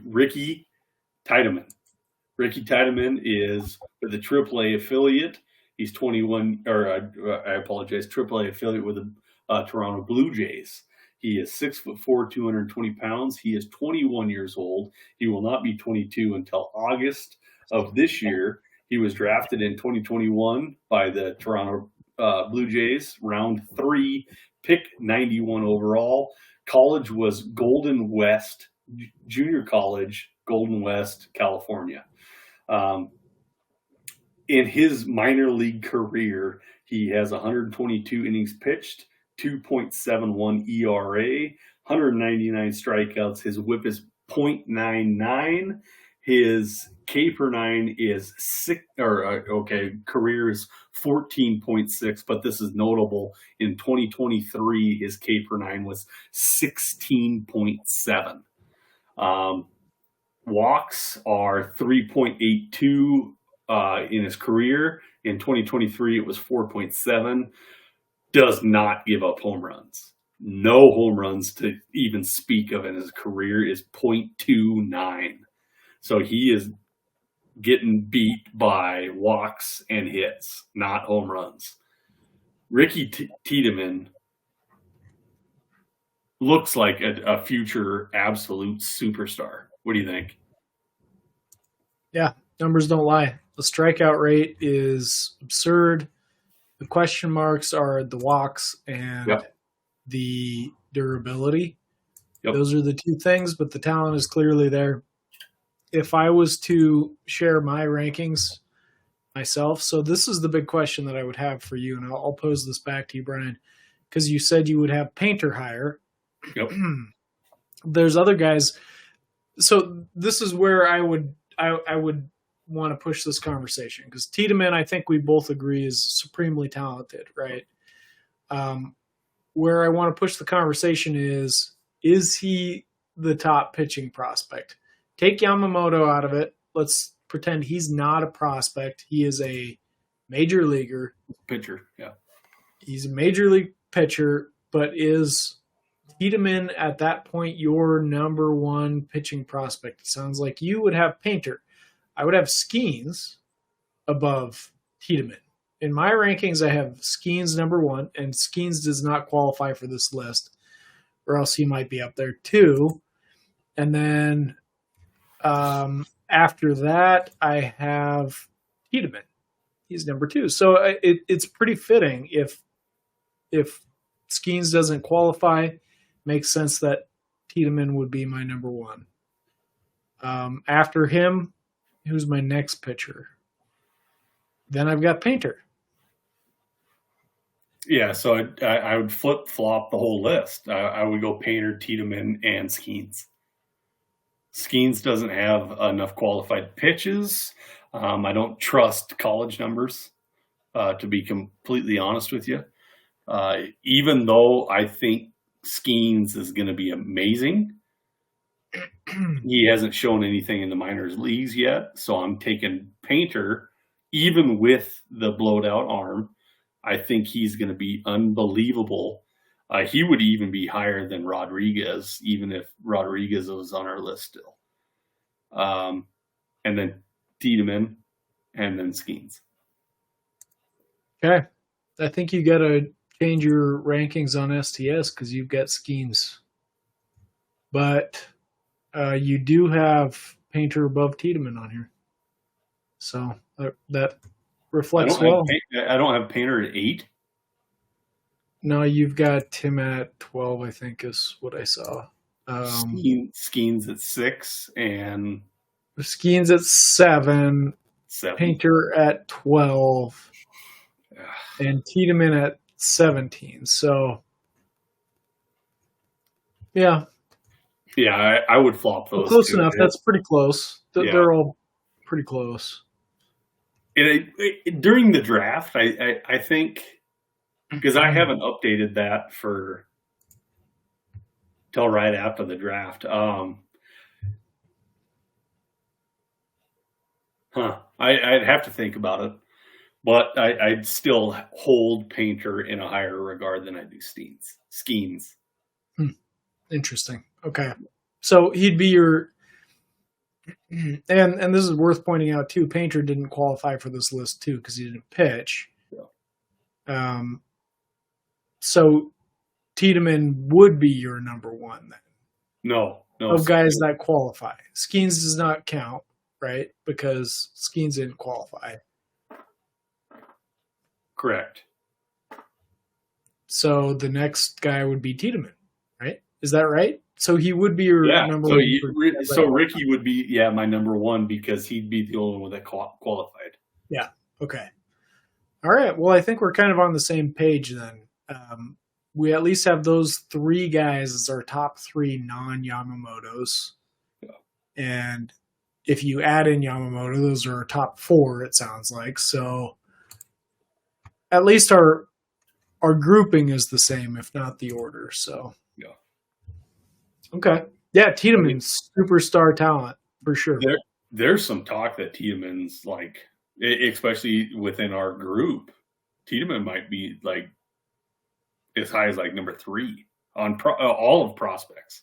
Ricky Tiedemann. Ricky Tiedemann is with the AAA affiliate. He's 21, or I apologize, AAA affiliate with the Toronto Blue Jays. He is 6'4", 220 pounds. He is 21 years old. He will not be 22 until August of this year. He was drafted in 2021 by the Toronto Blue Jays, round 3, pick 91 overall. College was Golden West, junior college, Golden West, California. In his minor league career, he has 122 innings pitched, 2.71 ERA, 199 strikeouts. His whip is .99. His K per nine is career is 14.6, but this is notable. In 2023, his K per nine was 16.7. Walks are 3.82 in his career. In 2023, it was 4.7. Does not give up home runs. No home runs to even speak of in his career is .29. So he is getting beat by walks and hits, not home runs. Ricky Tiedemann looks like a future absolute superstar. What do you think? Yeah, numbers don't lie. The strikeout rate is absurd. The question marks are the walks and the durability. Those are the two things, but the talent is clearly there. If I was to share my rankings myself, so this is the big question that I would have for you, and I'll pose this back to you, Brian, because you said you would have Painter higher. Yep. There's other guys. So this is where I would want to push this conversation, because Tiedemann, I think we both agree, is supremely talented, right? Where I want to push the conversation is he the top pitching prospect? Take Yamamoto out of it. Let's pretend he's not a prospect. He is a major leaguer. Pitcher, yeah. He's a major league pitcher, but is Tiedemann at that point your number one pitching prospect? It sounds like you would have Painter. I would have Skeens above Tiedemann. In my rankings, I have Skeens number one, and Skeens does not qualify for this list, or else he might be up there too. And then after that, I have Tiedemann. He's number two. So it's pretty fitting if Skeens doesn't qualify, makes sense that Tiedemann would be my number one. After him, who's my next pitcher? Then I've got Painter. Yeah, so I would flip-flop the whole list. I would go Painter, Tiedemann, and Skeens. Skeens doesn't have enough qualified pitches. I don't trust college numbers, to be completely honest with you. Even though I think Skeens is going to be amazing, he hasn't shown anything in the minors leagues yet. So I'm taking Painter, even with the blowed out arm. I think he's going to be unbelievable. He would even be higher than Rodriguez, even if Rodriguez was on our list still. And then Tiedemann, and then Skeens. Okay. I think you got to change your rankings on STS because you've got Skeens. But you do have Painter above Tiedemann on here. So that reflects well. I don't have Painter at 8. No, you've got him at 12, I think, is what I saw. Skeens at 6 and Skeens at 7. Painter at 12. And Tiedemann at 17. So, yeah. Yeah, I would flop those. Close enough. That's pretty close. They're all pretty close. During the draft, I think, because I haven't updated that till right after the draft. I'd have to think about it, but I'd still hold Painter in a higher regard than I do Skeens. Interesting. Okay. So he'd be your And this is worth pointing out too. Painter didn't qualify for this list too because he didn't pitch. Yeah. So Tiedemann would be your number one then. No. Of guys that qualify. Skeens does not count, right? Because Skeens didn't qualify. Correct. So the next guy would be Tiedemann, right? Is that right? So he would be your number one. So Ricky would be, my number one because he'd be the only one that qualified. Yeah. Okay. All right. Well, I think we're kind of on the same page then. We at least have those three guys as our top three non-Yamamotos. Yeah. And if you add in Yamamoto, those are our top four, it sounds like. So at least our grouping is the same, if not the order. So yeah. Okay. Yeah, Tiedemann's superstar talent for sure. There's some talk that Tiedemann's like, especially within our group, Tiedemann might be like as high as like number 3 on all of prospects.